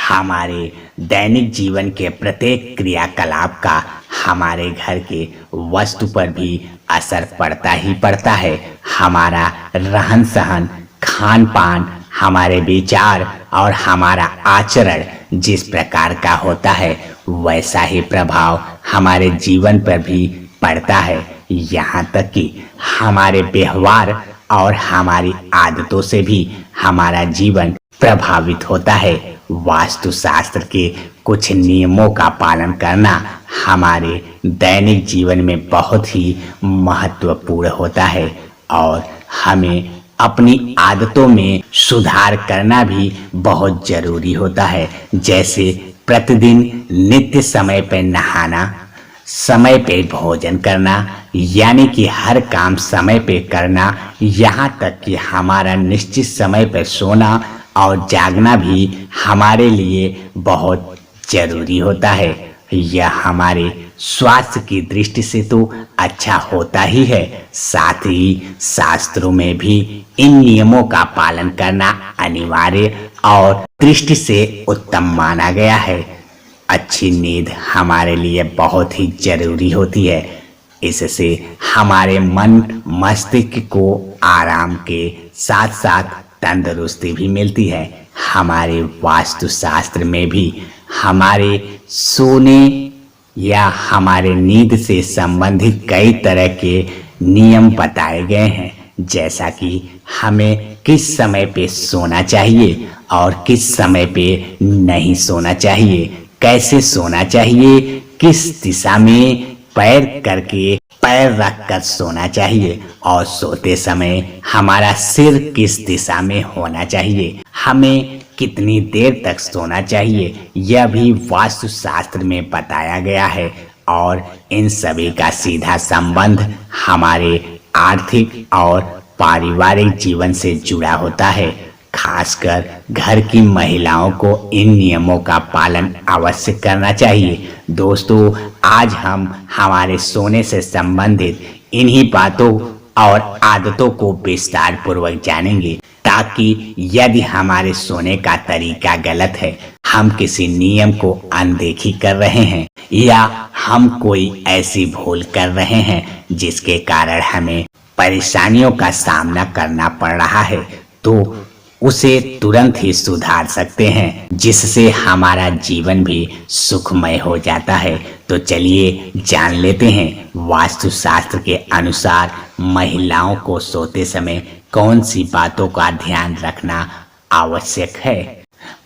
हमारे दैनिक जीवन के प्रत्येक क्रियाकलाप का हमारे घर के वस्तु पर भी असर पड़ता ही पड़ता है। हमारा रहन सहन, खान पान, हमारे विचार और हमारा आचरण जिस प्रकार का होता है वैसा ही प्रभाव हमारे जीवन पर भी पड़ता है। यहाँ तक कि हमारे व्यवहार और हमारी आदतों से भी हमारा जीवन प्रभावित होता है। वास्तुशास्त्र के कुछ नियमों का पालन करना हमारे दैनिक जीवन में बहुत ही महत्वपूर्ण होता है और हमें अपनी आदतों में सुधार करना भी बहुत जरूरी होता है। जैसे प्रतिदिन नित्य समय पर नहाना, समय पे भोजन करना, यानी कि हर काम समय पे करना, यहाँ तक कि हमारा निश्चित समय पर सोना और जागना भी हमारे लिए बहुत जरूरी होता है। यह हमारे स्वास्थ्य की दृष्टि से तो अच्छा होता ही है, साथ ही शास्त्रों में भी इन नियमों का पालन करना अनिवार्य और दृष्टि से उत्तम माना गया है। अच्छी नींद हमारे लिए बहुत ही जरूरी होती है। इससे हमारे मन मस्तिष्क को आराम के साथ साथ तंदुरुस्ती भी मिलती है। हमारे वास्तुशास्त्र में भी हमारे सोने या हमारे नींद से संबंधित कई तरह के नियम बताए गए हैं, जैसा कि हमें किस समय पे सोना चाहिए और किस समय पे नहीं सोना चाहिए, कैसे सोना चाहिए, किस दिशा में पैर रखकर सोना चाहिए और सोते समय हमारा सिर किस दिशा में होना चाहिए, हमें कितनी देर तक सोना चाहिए, यह भी वास्तुशास्त्र में बताया गया है। और इन सभी का सीधा संबंध हमारे आर्थिक और पारिवारिक जीवन से जुड़ा होता है। खासकर घर की महिलाओं को इन नियमों का पालन अवश्य करना चाहिए। दोस्तों, आज हम हमारे सोने से संबंधित इन्हीं बातों और आदतों को विस्तार पूर्वक जानेंगे, ताकि यदि हमारे सोने का तरीका गलत है, हम किसी नियम को अनदेखी कर रहे हैं या हम कोई ऐसी भूल कर रहे हैं जिसके कारण हमें परेशानियों का सामना करना पड़ रहा है, तो उसे तुरंत ही सुधार सकते हैं, जिससे हमारा जीवन भी सुखमय हो जाता है। तो चलिए जान लेते हैं वास्तुशास्त्र के अनुसार महिलाओं को सोते समय कौन सी बातों का ध्यान रखना आवश्यक है।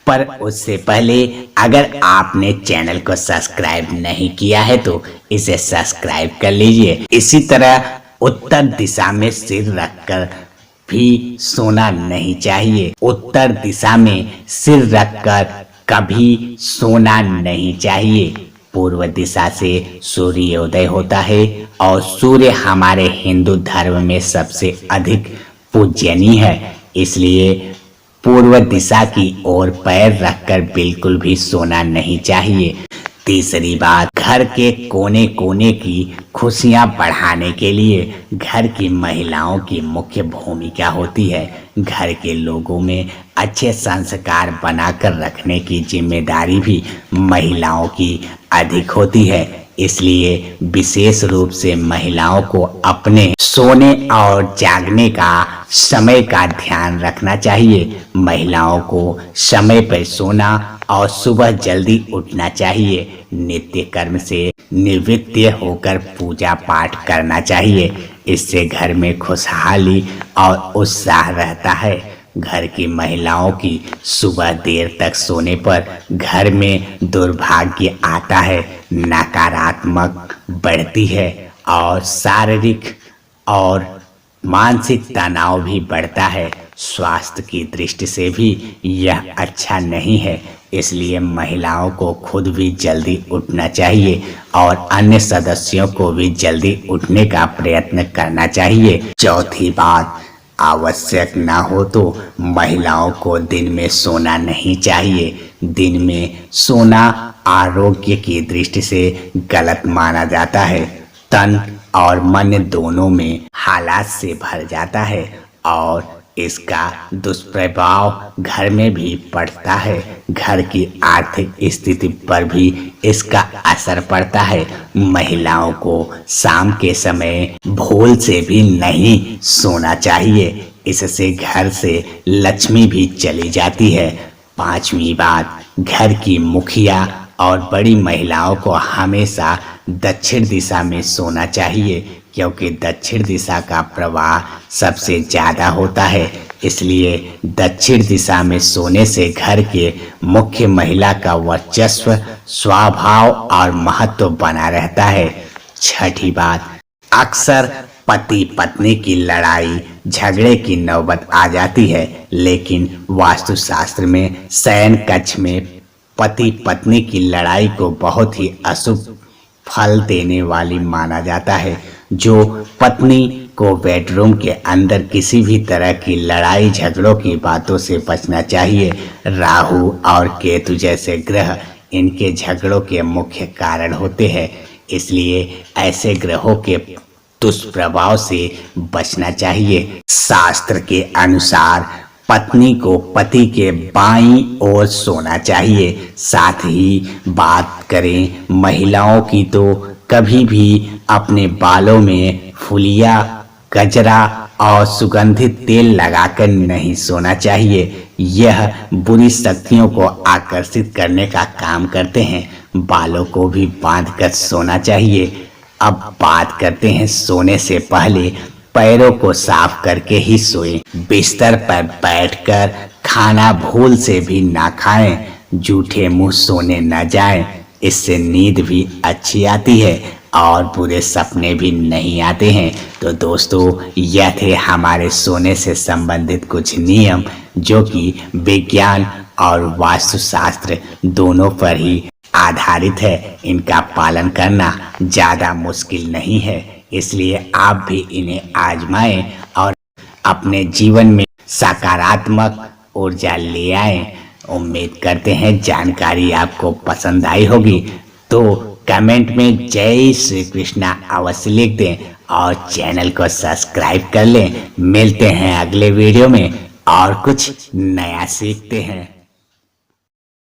पर उससे पहले अगर आपने चैनल को सब्सक्राइब नहीं किया है तो इसे सब्सक्राइब कर लीजिए। इसी तरह उत्तर दिशा में सिर रखकर भी सोना नहीं चाहिए। उत्तर दिशा में सिर रखकर कभी सोना नहीं चाहिए। पूर्व दिशा से सूर्योदय होता है और सूर्य हमारे हिंदू धर्म में सबसे अधिक पूजनीय है, इसलिए पूर्व दिशा की ओर पैर रखकर बिल्कुल भी सोना नहीं चाहिए। तीसरी बात, घर के कोने कोने की खुशियां बढ़ाने के लिए घर की महिलाओं की मुख्य भूमिका होती है। घर के लोगों में अच्छे संस्कार बनाकर रखने की जिम्मेदारी भी महिलाओं की अधिक होती है, इसलिए विशेष रूप से महिलाओं को अपने सोने और जागने का समय का ध्यान रखना चाहिए। महिलाओं को समय पर सोना और सुबह जल्दी उठना चाहिए। नित्य कर्म से निवृत्त होकर पूजा पाठ करना चाहिए। इससे घर में खुशहाली और उत्साह रहता है। घर की महिलाओं की सुबह देर तक सोने पर घर में दुर्भाग्य आता है, नकारात्मक बढ़ती है और शारीरिक और मानसिक तनाव भी बढ़ता है। स्वास्थ्य की दृष्टि से भी यह अच्छा नहीं है, इसलिए महिलाओं को खुद भी जल्दी उठना चाहिए और अन्य सदस्यों को भी जल्दी उठने का प्रयत्न करना चाहिए। चौथी बात, आवश्यक ना हो तो महिलाओं को दिन में सोना नहीं चाहिए। दिन में सोना आरोग्य की दृष्टि से गलत माना जाता है। तन और मन दोनों में हालात से भर जाता है और इसका दुष्प्रभाव घर में भी पड़ता है। घर की आर्थिक स्थिति पर भी इसका असर पड़ता है। महिलाओं को शाम के समय भूल से भी नहीं सोना चाहिए, इससे घर से लक्ष्मी भी चली जाती है। पांचवी बात, घर की मुखिया और बड़ी महिलाओं को हमेशा दक्षिण दिशा में सोना चाहिए, क्योंकि दक्षिण दिशा का प्रवाह सबसे ज़्यादा होता है। इसलिए दक्षिण दिशा में सोने से घर के मुख्य महिला का वर्चस्व, स्वभाव और महत्व बना रहता है। छठी बात, अक्सर पति पत्नी की लड़ाई झगड़े की नौबत आ जाती है, लेकिन वास्तुशास्त्र में शयन कक्ष में पति पत्नी की लड़ाई को बहुत ही अशुभ फल देने वाली माना जाता है। जो पत्नी को बेडरूम के अंदर किसी भी तरह की लड़ाई झगड़ों की बातों से बचना चाहिए। राहु और केतु जैसे ग्रह इनके झगड़ों के मुख्य कारण होते हैं, इसलिए ऐसे ग्रहों के दुष्प्रभाव से बचना चाहिए। शास्त्र के अनुसार पत्नी को पति के बाईं ओर सोना चाहिए। साथ ही बात करें महिलाओं की तो कभी भी अपने बालों में फुलिया, गजरा और सुगंधित तेल लगाकर नहीं सोना चाहिए। यह बुरी शक्तियों को आकर्षित करने का काम करते हैं। बालों को भी बांधकर सोना चाहिए। अब बात करते हैं सोने से पहले पैरों को साफ करके ही सोएं। बिस्तर पर बैठकर खाना भूल से भी ना खाएं। जूठे मुंह सोने न जाएं, इससे नींद भी अच्छी आती है और बुरे सपने भी नहीं आते हैं। तो दोस्तों, यह थे हमारे सोने से संबंधित कुछ नियम, जो कि विज्ञान और वास्तुशास्त्र दोनों पर ही आधारित है। इनका पालन करना ज़्यादा मुश्किल नहीं है, इसलिए आप भी इन्हें आजमाएं और अपने जीवन में सकारात्मक ऊर्जा ले आएं। उम्मीद करते हैं जानकारी आपको पसंद आई होगी, तो कमेंट में जय श्री कृष्णा अवश्य लिख दें और चैनल को सब्सक्राइब कर लें। मिलते हैं अगले वीडियो में और कुछ नया सीखते हैं।